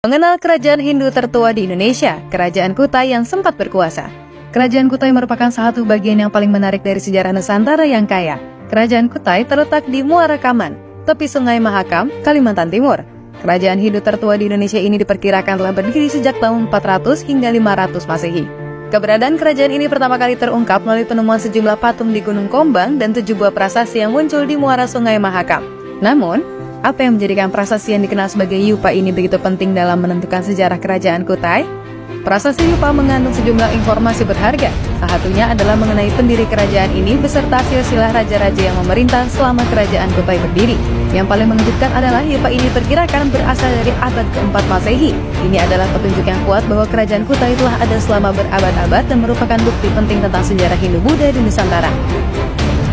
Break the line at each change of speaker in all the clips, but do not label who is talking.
Mengenal kerajaan Hindu tertua di Indonesia, Kerajaan Kutai yang sempat berkuasa. Kerajaan Kutai merupakan satu bagian yang paling menarik dari sejarah Nusantara yang kaya. Kerajaan Kutai terletak di Muara Kaman, tepi Sungai Mahakam, Kalimantan Timur. Kerajaan Hindu tertua di Indonesia ini diperkirakan telah berdiri sejak tahun 400 hingga 500 Masehi. Keberadaan kerajaan ini pertama kali terungkap melalui penemuan sejumlah patung di Gunung Kombang dan 7 buah prasasti yang muncul di muara Sungai Mahakam. Namun, apa yang menjadikan prasasti yang dikenal sebagai Yupa ini begitu penting dalam menentukan sejarah kerajaan Kutai? Prasasti Yupa mengandung sejumlah informasi berharga. Salah satunya adalah mengenai pendiri kerajaan ini beserta silsilah raja-raja yang memerintah selama kerajaan Kutai berdiri. Yang paling mengejutkan adalah Yupa ini diperkirakan berasal dari abad ke-4 Masehi. Ini adalah petunjuk yang kuat bahwa kerajaan Kutai telah ada selama berabad-abad dan merupakan bukti penting tentang sejarah Hindu-Buddha di Nusantara.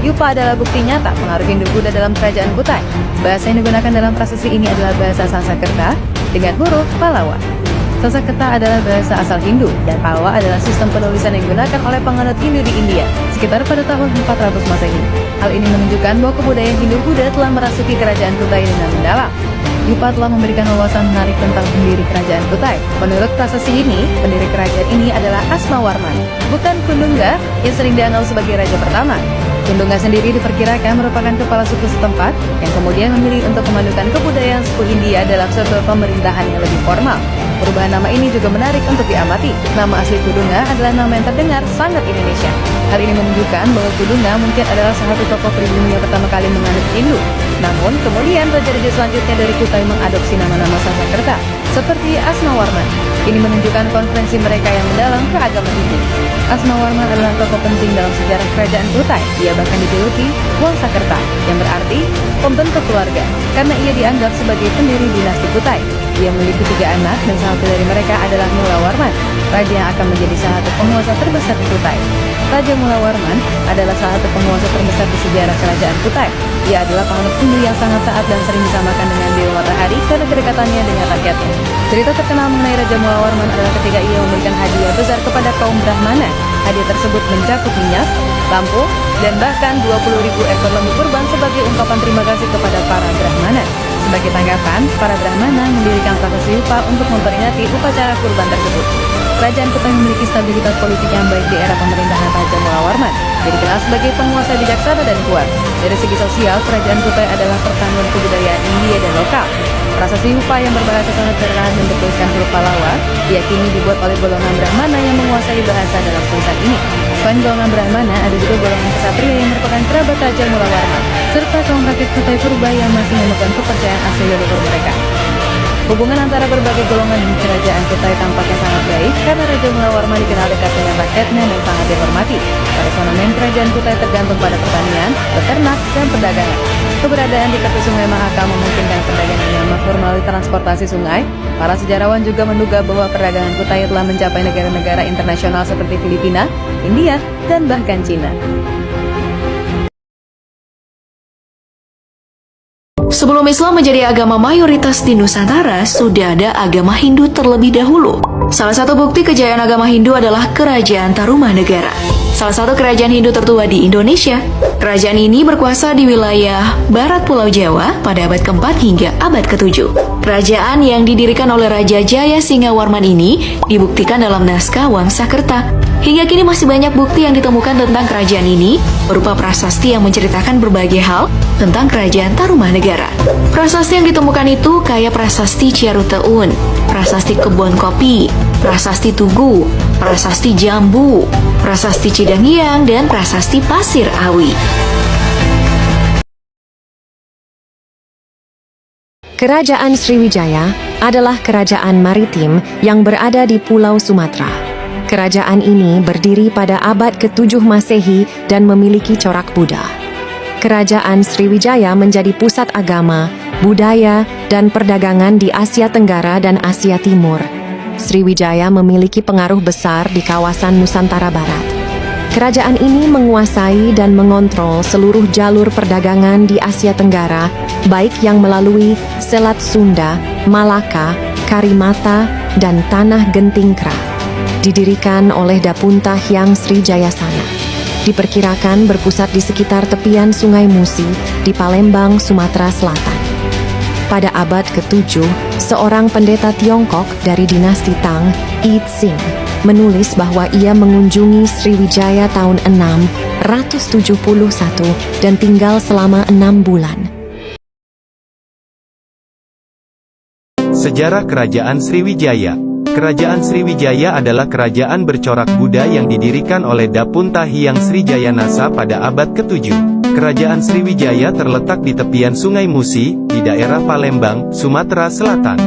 Yupa adalah bukti nyata pengaruh Hindu-Buddha dalam kerajaan Kutai. Bahasa yang digunakan dalam prasasti ini adalah bahasa Sanskerta dengan huruf Pallawa. Sanskerta adalah bahasa asal Hindu, dan Pallawa adalah sistem penulisan yang digunakan oleh penganut Hindu di India, sekitar pada tahun 400 Masehi. Hal ini menunjukkan bahwa kebudayaan Hindu-Buddha telah merasuki kerajaan Kutai dengan mendalam. Yupa telah memberikan wawasan menarik tentang pendiri kerajaan Kutai. Menurut prasasti ini, pendiri kerajaan ini adalah Asmawarman, bukan Kundungga yang sering dianggap sebagai raja pertama. Kundungga sendiri diperkirakan merupakan kepala suku setempat yang kemudian memilih untuk memadukan kebudayaan suku India dalam suatu pemerintahan yang lebih formal. Perubahan nama ini juga menarik untuk diamati. Nama asli Kundungga adalah nama yang terdengar sangat Indonesia. Hal ini menunjukkan bahwa Kundungga mungkin adalah salah satu tokoh pribumi yang pertama kali menganut Hindu. Namun, kemudian raja-raja selanjutnya dari Kutai mengadopsi nama-nama Sanskerta, seperti Asmawarman. Ini menunjukkan konferensi mereka yang mendalam ke agama Hindu. Asmawarman adalah tokoh penting dalam sejarah kerajaan Kutai. Ia bahkan dijuluki Wangsakerta, yang berarti pembentuk keluarga, karena ia dianggap sebagai pendiri dinasti Kutai. Ia memiliki 3 anak dan salah satu dari mereka adalah Mulawarman, raja yang akan menjadi salah satu penguasa terbesar di Kutai. Raja Mulawarman adalah salah satu penguasa terbesar di sejarah kerajaan Kutai. Ia adalah penganut Hindu yang sangat taat dan sering disamakan dengan Dewa Matahari karena kedekatannya dengan rakyatnya. Cerita terkenal mengenai Raja Mulawarman adalah ketika ia memberikan hadiah besar kepada kaum Brahmana. Hadiah tersebut mencakup minyak, lampu, dan bahkan 20.000 ekor lembu kurban sebagai ungkapan terima kasih kepada para Brahmana. Sebagai tanggapan, para Brahmana mendirikan prasasti Yupa untuk memperingati upacara kurban tersebut. Kerajaan Kutai memiliki stabilitas politik yang baik di era pemerintahan Raja Mulawarman. Dia dikenal sebagai penguasa bijaksana dan kuat. Dari segi sosial, kerajaan Kutai adalah perpaduan kebudayaan India dan lokal. Prasasti Yupa yang berbahasa Sanskerta dan bertuliskan huruf Pallawa diyakini dibuat oleh golongan Brahmana yang menguasai bahasa dalam tulisan ini. Selain golongan Brahmana, ada juga golongan kesatria yang merupakan kerabat Raja Mulawarman, serta kaum rakyat Kutai purba yang masih memegang kepercayaan asli leluhur mereka. Hubungan antara berbagai golongan di kerajaan Kutai tampaknya sangat baik karena Raja Mulawarman dikenal dekat dengan rakyatnya dan sangat dihormati. Perekonomian kerajaan Kutai tergantung pada pertanian, peternak, dan perdagangan. Keberadaan di tepi Sungai Mahakam memungkinkan perdagangan yang makmur melalui transportasi sungai. Para sejarawan juga menduga bahwa perdagangan Kutai telah mencapai negara-negara internasional seperti Filipina, India, dan bahkan Cina.
Sebelum Islam menjadi agama mayoritas di Nusantara, sudah ada agama Hindu terlebih dahulu. Salah satu bukti kejayaan agama Hindu adalah Kerajaan Tarumanegara, salah satu kerajaan Hindu tertua di Indonesia. Kerajaan ini berkuasa di wilayah barat Pulau Jawa pada abad ke-4 hingga abad ke-7. Kerajaan yang didirikan oleh Raja Jaya Singawarman ini dibuktikan dalam naskah Wangsakerta. Hingga kini masih banyak bukti yang ditemukan tentang kerajaan ini, berupa prasasti yang menceritakan berbagai hal tentang kerajaan Tarumanegara. Prasasti yang ditemukan itu kayak prasasti Ciaruteun, prasasti Kebon Kopi, prasasti Tugu, prasasti Jambu, prasasti Cidangiang, dan prasasti Pasir Awi.
Kerajaan Sriwijaya adalah kerajaan maritim yang berada di Pulau Sumatera. Kerajaan ini berdiri pada abad ke-7 Masehi dan memiliki corak Buddha. Kerajaan Sriwijaya menjadi pusat agama budaya, dan perdagangan di Asia Tenggara dan Asia Timur. Sriwijaya memiliki pengaruh besar di kawasan Nusantara Barat. Kerajaan ini menguasai dan mengontrol seluruh jalur perdagangan di Asia Tenggara, baik yang melalui Selat Sunda, Malaka, Karimata, dan Tanah Gentingkra. Didirikan oleh Dapunta Hyang Srijayasana. Diperkirakan berpusat di sekitar tepian Sungai Musi di Palembang, Sumatera Selatan. Pada abad ke-7, seorang pendeta Tiongkok dari dinasti Tang, Yi Tsing, menulis bahwa ia mengunjungi Sriwijaya tahun 671 dan tinggal selama 6 bulan.
Sejarah Kerajaan Sriwijaya. Kerajaan Sriwijaya adalah kerajaan bercorak Buddha yang didirikan oleh Dapunta Hyang Srijayanasa pada abad ke-7. Kerajaan Sriwijaya terletak di tepian Sungai Musi, di daerah Palembang, Sumatera Selatan.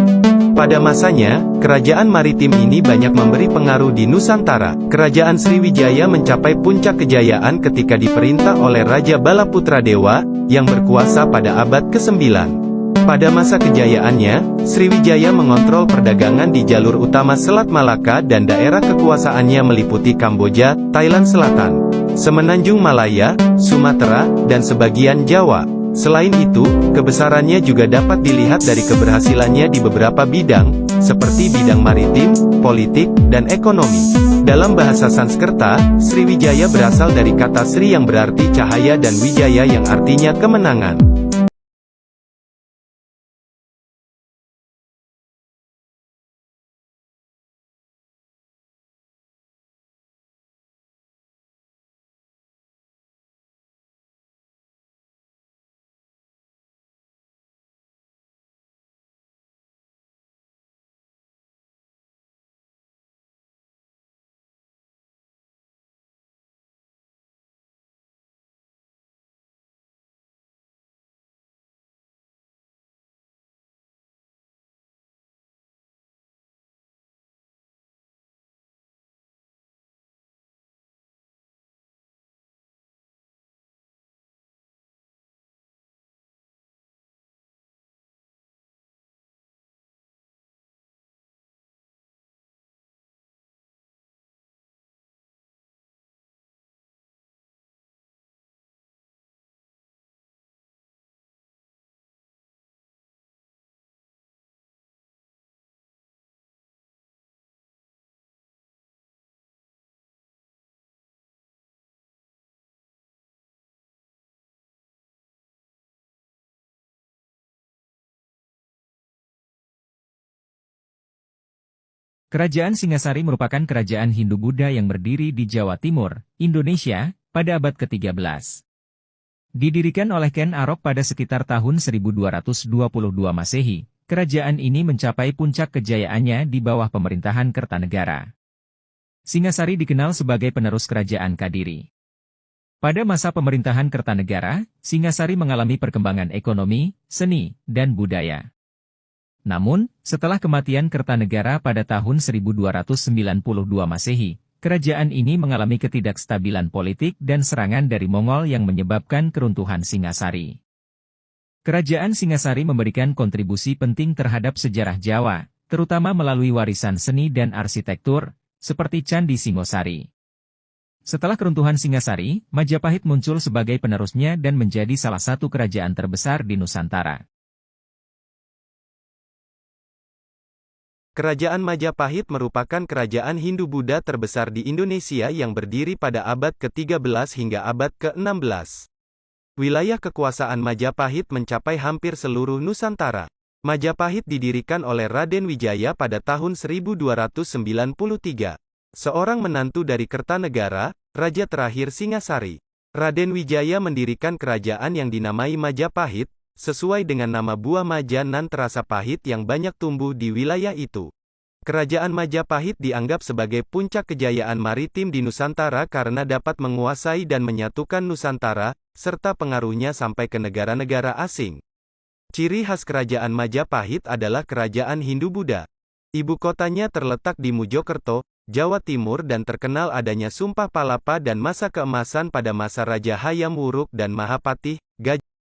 Pada masanya, kerajaan maritim ini banyak memberi pengaruh di Nusantara. Kerajaan Sriwijaya mencapai puncak kejayaan ketika diperintah oleh Raja Balaputradewa, yang berkuasa pada abad ke-9. Pada masa kejayaannya, Sriwijaya mengontrol perdagangan di jalur utama Selat Malaka dan daerah kekuasaannya meliputi Kamboja, Thailand Selatan, Semenanjung Malaya, Sumatera, dan sebagian Jawa. Selain itu, kebesarannya juga dapat dilihat dari keberhasilannya di beberapa bidang, seperti bidang maritim, politik, dan ekonomi. Dalam bahasa Sanskerta, Sriwijaya berasal dari kata Sri yang berarti cahaya dan Wijaya yang artinya kemenangan.
Kerajaan Singasari merupakan kerajaan Hindu-Buddha yang berdiri di Jawa Timur, Indonesia, pada abad ke-13. Didirikan oleh Ken Arok pada sekitar tahun 1222 Masehi, kerajaan ini mencapai puncak kejayaannya di bawah pemerintahan Kertanegara. Singasari dikenal sebagai penerus kerajaan Kadiri. Pada masa pemerintahan Kertanegara, Singasari mengalami perkembangan ekonomi, seni, dan budaya. Namun, setelah kematian Kertanegara pada tahun 1292 Masehi, kerajaan ini mengalami ketidakstabilan politik dan serangan dari Mongol yang menyebabkan keruntuhan Singasari. Kerajaan Singasari memberikan kontribusi penting terhadap sejarah Jawa, terutama melalui warisan seni dan arsitektur, seperti Candi Singosari. Setelah keruntuhan Singasari, Majapahit muncul sebagai penerusnya dan menjadi salah satu kerajaan terbesar di Nusantara.
Kerajaan Majapahit merupakan kerajaan Hindu-Buddha terbesar di Indonesia yang berdiri pada abad ke-13 hingga abad ke-16. Wilayah kekuasaan Majapahit mencapai hampir seluruh Nusantara. Majapahit didirikan oleh Raden Wijaya pada tahun 1293. Seorang menantu dari Kertanegara, raja terakhir Singasari. Raden Wijaya mendirikan kerajaan yang dinamai Majapahit, sesuai dengan nama buah maja nan terasa pahit yang banyak tumbuh di wilayah itu. Kerajaan Majapahit dianggap sebagai puncak kejayaan maritim di Nusantara karena dapat menguasai dan menyatukan Nusantara, serta pengaruhnya sampai ke negara-negara asing. Ciri khas kerajaan Majapahit adalah kerajaan Hindu-Buddha. Ibu kotanya terletak di Mojokerto, Jawa Timur dan terkenal adanya Sumpah Palapa dan masa keemasan pada masa Raja Hayam Wuruk dan Mahapatih, Gajah.